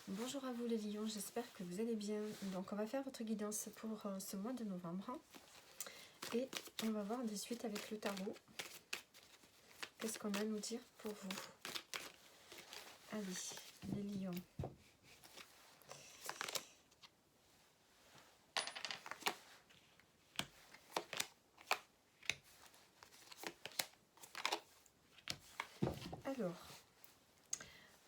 Bonjour à vous les lions, j'espère que vous allez bien. Donc on va faire votre guidance pour ce mois de novembre. Et on va voir de suite avec le tarot. Qu'est-ce qu'on a à nous dire pour vous? Allez, les lions. Alors,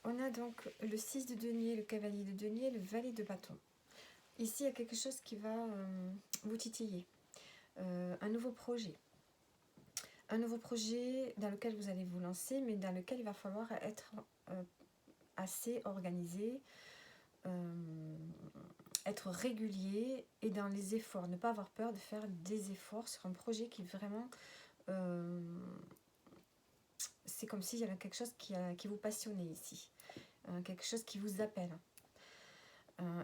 on a donc le 6 de denier, le cavalier de denier, le valet de bâton. Ici, il y a quelque chose qui va vous titiller. Un nouveau projet. Un nouveau projet dans lequel vous allez vous lancer, mais dans lequel il va falloir être assez organisé, être régulier et dans les efforts. Ne pas avoir peur de faire des efforts sur un projet qui vraiment... c'est comme s'il y avait quelque chose qui vous passionnait ici. Quelque chose qui vous appelle.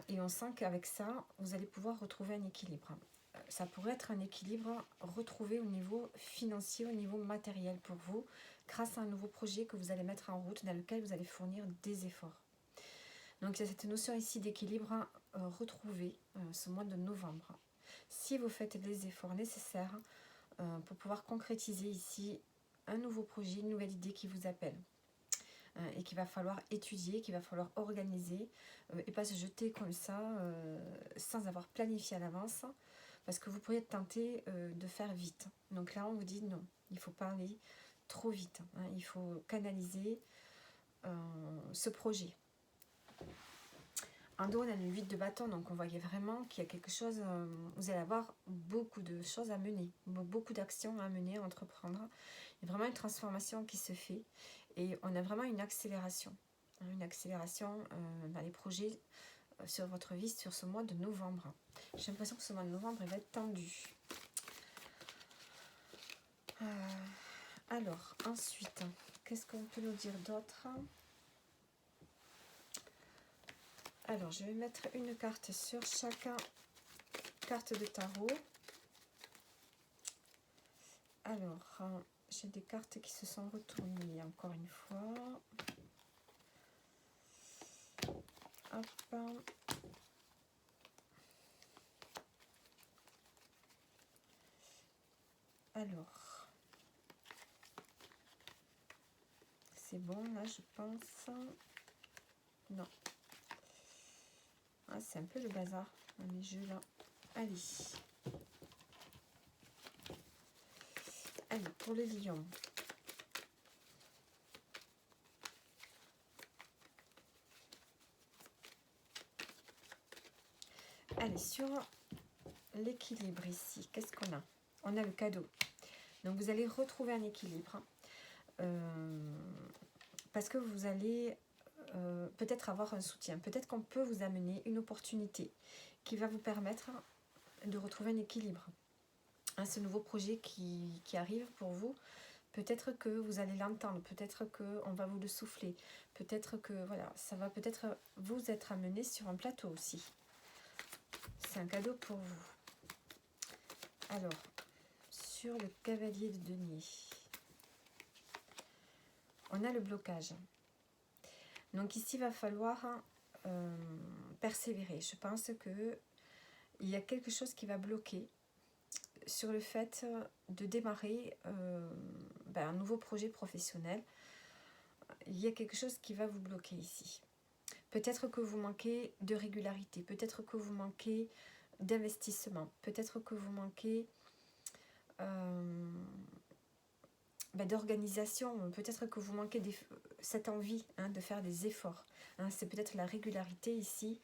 Et on sent qu'avec ça, vous allez pouvoir retrouver un équilibre. Ça pourrait être un équilibre retrouvé au niveau financier, au niveau matériel pour vous, grâce à un nouveau projet que vous allez mettre en route dans lequel vous allez fournir des efforts. Donc il y a cette notion ici d'équilibre retrouvée ce mois de novembre. Si vous faites les efforts nécessaires pour pouvoir concrétiser ici un nouveau projet, une nouvelle idée qui vous appelle et qu'il va falloir étudier, qu'il va falloir organiser et pas se jeter comme ça sans avoir planifié à l'avance parce que vous pourriez être tenté de faire vite. Donc là on vous dit non, il ne faut pas aller trop vite, il faut canaliser ce projet. En dos, on a le 8 de bâton, donc on voyait vraiment qu'il y a quelque chose, vous allez avoir beaucoup de choses à mener, beaucoup d'actions à mener, à entreprendre. Il y a vraiment une transformation qui se fait et on a vraiment une accélération dans les projets sur votre vie, sur ce mois de novembre. J'ai l'impression que ce mois de novembre, il va être tendu. Alors, ensuite, qu'est-ce qu'on peut nous dire d'autre ? Alors, je vais mettre une carte sur chaque carte de tarot. Alors, j'ai des cartes qui se sont retournées encore une fois. Hop. Alors, c'est bon là, je pense. Non. Ah, c'est un peu le bazar dans les jeux là. Allez. Allez, pour les lions. Allez, sur l'équilibre ici, qu'est-ce qu'on a? On a le cadeau. Donc, vous allez retrouver un équilibre. Parce que vous allez peut-être avoir un soutien. Peut-être qu'on peut vous amener une opportunité qui va vous permettre de retrouver un équilibre. Ce nouveau projet qui arrive pour vous, peut-être que vous allez l'entendre, peut-être qu'on va vous le souffler, peut-être que voilà, ça va peut-être vous être amené sur un plateau aussi. C'est un cadeau pour vous. Alors, sur le cavalier de denier, on a le blocage. Donc ici, il va falloir persévérer. Je pense qu'il y a quelque chose qui va bloquer sur le fait de démarrer un nouveau projet professionnel. Il y a quelque chose qui va vous bloquer ici. Peut-être que vous manquez de régularité, peut-être que vous manquez d'investissement, peut-être que vous manquez d'organisation, peut-être que vous manquez cette envie de faire des efforts. C'est peut-être la régularité ici,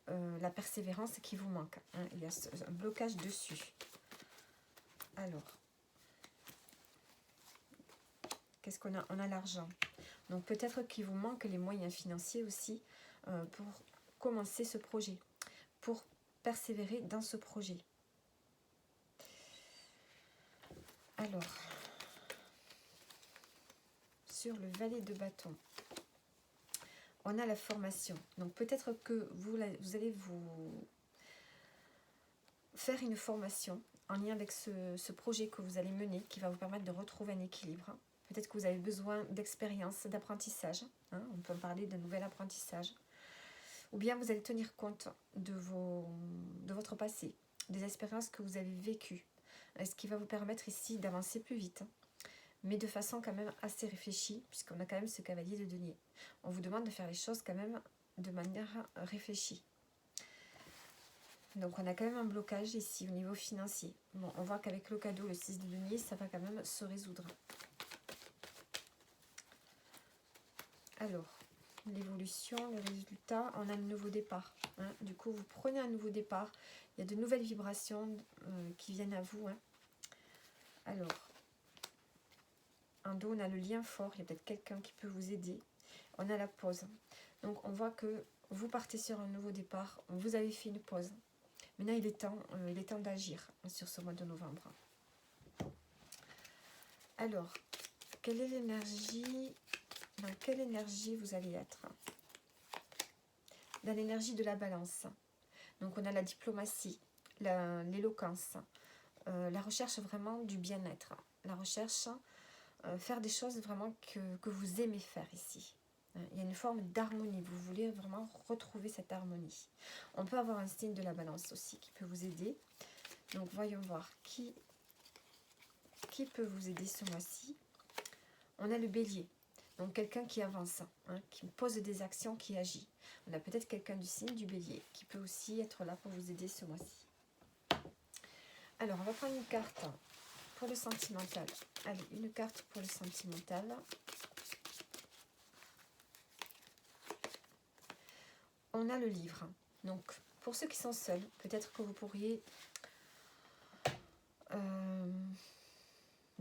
la persévérance qui vous manque. Il y a un blocage dessus. Alors, qu'est-ce qu'on a? On a l'argent. Donc peut-être qu'il vous manque les moyens financiers aussi pour commencer ce projet, pour persévérer dans ce projet. Alors, sur le valet de bâton, on a la formation. Donc peut-être que vous allez vous faire une formation en lien avec ce projet que vous allez mener, qui va vous permettre de retrouver un équilibre. Peut-être que vous avez besoin d'expérience, d'apprentissage. On peut parler d'un nouvel apprentissage. Ou bien vous allez tenir compte de votre passé, des expériences que vous avez vécues. Ce qui va vous permettre ici d'avancer plus vite. Mais de façon quand même assez réfléchie, puisqu'on a quand même ce cavalier de denier. On vous demande de faire les choses quand même de manière réfléchie. Donc on a quand même un blocage ici au niveau financier. Bon, on voit qu'avec le cadeau, le 6 de denier, ça va quand même se résoudre. Alors, l'évolution, le résultat, on a un nouveau départ. Hein. Du coup, vous prenez un nouveau départ. Il y a de nouvelles vibrations qui viennent à vous. Hein. Alors, en dos, on a le lien fort. Il y a peut-être quelqu'un qui peut vous aider. On a la pause. Donc, on voit que vous partez sur un nouveau départ. Vous avez fait une pause. Maintenant, il est temps d'agir sur ce mois de novembre. Alors, quelle est l'énergie? Dans quelle énergie vous allez être? Dans l'énergie de la balance. Donc, on a la diplomatie, l'éloquence, la recherche vraiment du bien-être. La recherche, faire des choses vraiment que vous aimez faire ici. Il y a une forme d'harmonie. Vous voulez vraiment retrouver cette harmonie. On peut avoir un signe de la balance aussi qui peut vous aider. Donc, voyons voir qui peut vous aider ce mois-ci. On a le bélier. Donc, quelqu'un qui avance, hein, qui pose des actions, qui agit. On a peut-être quelqu'un du signe du bélier qui peut aussi être là pour vous aider ce mois-ci. Alors, on va prendre une carte pour le sentimental. Allez, une carte pour le sentimental. On a le livre. Donc, pour ceux qui sont seuls, peut-être que vous pourriez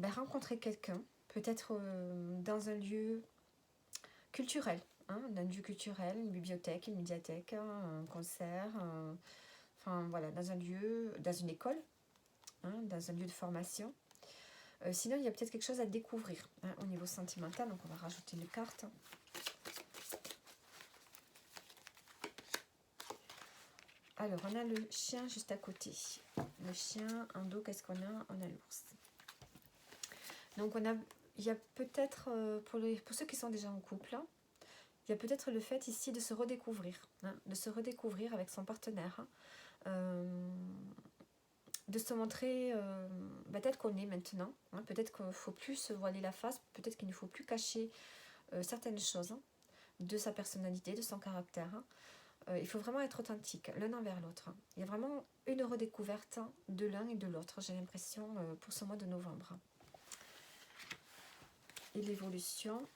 rencontrer quelqu'un, peut-être dans un lieu culturel, hein, un lieu culturel, une bibliothèque, une médiathèque, un concert, enfin voilà, dans un lieu, dans une école, hein, dans un lieu de formation. Sinon, il y a peut-être quelque chose à découvrir hein, au niveau sentimental, donc on va rajouter une carte. Alors, on a le chien juste à côté. Le chien, en dos, qu'est-ce qu'on a? On a l'ours. Donc, il y a peut-être, pour ceux qui sont déjà en couple, hein, il y a peut-être le fait ici de se redécouvrir. Hein, de se redécouvrir avec son partenaire. Hein, de se montrer tel qu'on est maintenant. Hein, peut-être qu'il ne faut plus se voiler la face. Peut-être qu'il ne faut plus cacher certaines choses hein, de sa personnalité, de son caractère. Hein. Il faut vraiment être authentique, l'un envers l'autre. Il y a vraiment une redécouverte de l'un et de l'autre, j'ai l'impression, pour ce mois de novembre. Et l'évolution,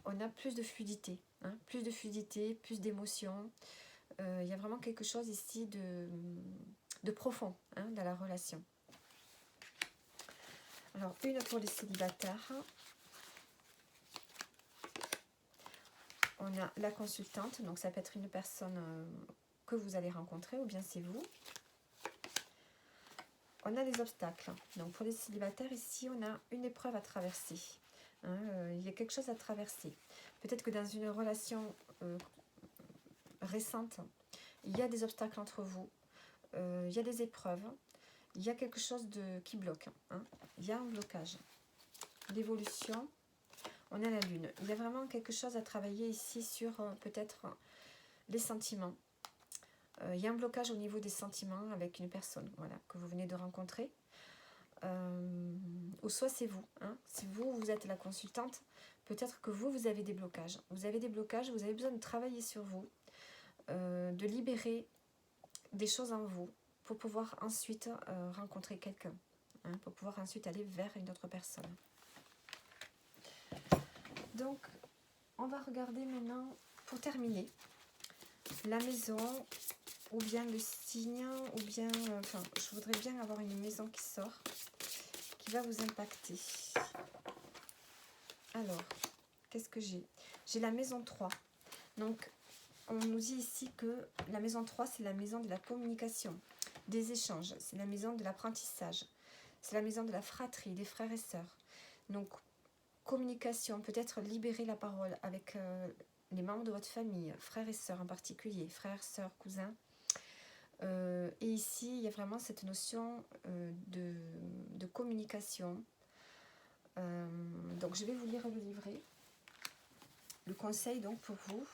on a plus de fluidité, hein, plus d'émotion. Il y a vraiment quelque chose ici de profond hein, dans la relation. Alors, une pour les célibataires. On a la consultante, donc ça peut être une personne que vous allez rencontrer ou bien c'est vous. On a les obstacles. Donc pour les célibataires, ici, on a une épreuve à traverser. Hein, il y a quelque chose à traverser. Peut-être que dans une relation récente, il y a des obstacles entre vous. Il y a des épreuves. Il y a quelque chose qui bloque. Hein. Il y a un blocage. L'évolution. On a la lune. Il y a vraiment quelque chose à travailler ici sur peut-être les sentiments. Il y a un blocage au niveau des sentiments avec une personne voilà, que vous venez de rencontrer. Ou soit c'est vous. Hein. Si vous êtes la consultante, peut-être que vous avez des blocages. Vous avez des blocages, vous avez besoin de travailler sur vous, de libérer des choses en vous pour pouvoir ensuite rencontrer quelqu'un. Hein, pour pouvoir ensuite aller vers une autre personne. Donc, on va regarder maintenant, pour terminer, la maison, ou bien le signe, ou bien... je voudrais bien avoir une maison qui sort, qui va vous impacter. Alors, qu'est-ce que j'ai? J'ai la maison 3. Donc, on nous dit ici que la maison 3, c'est la maison de la communication, des échanges, c'est la maison de l'apprentissage, c'est la maison de la fratrie, des frères et sœurs. Donc, communication, peut-être libérer la parole avec les membres de votre famille, frères et sœurs en particulier, frères, sœurs, cousins. Et ici, il y a vraiment cette notion de communication. Donc, je vais vous lire le livret. Le conseil donc pour vous,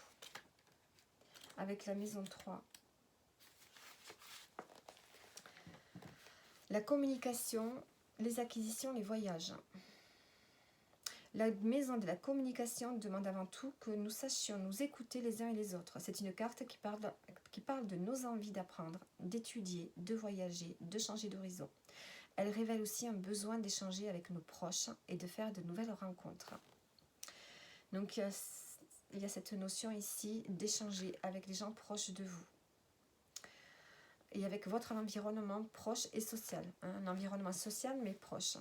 avec la maison 3. La communication, les acquisitions, les voyages. La maison de la communication demande avant tout que nous sachions nous écouter les uns et les autres. C'est une carte qui parle de nos envies d'apprendre, d'étudier, de voyager, de changer d'horizon. Elle révèle aussi un besoin d'échanger avec nos proches et de faire de nouvelles rencontres. Donc il y a cette notion ici d'échanger avec les gens proches de vous. Et avec votre environnement proche et social. Un environnement social mais proche.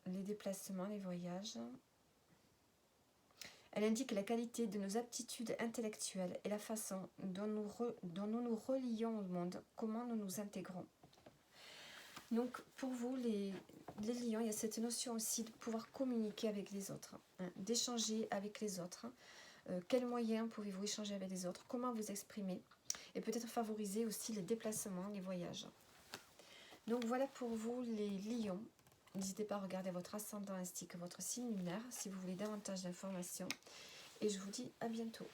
Les déplacements, les voyages. Elle indique la qualité de nos aptitudes intellectuelles et la façon dont nous nous relions au monde, comment nous nous intégrons. Donc pour vous, les lions, il y a cette notion aussi de pouvoir communiquer avec les autres, d'échanger avec les autres. Quels moyens pouvez-vous échanger avec les autres? Comment vous exprimer? Et peut-être favoriser aussi les déplacements, les voyages. Donc voilà pour vous les lions. N'hésitez pas à regarder votre ascendant ainsi que votre signe lunaire si vous voulez davantage d'informations. Et je vous dis à bientôt.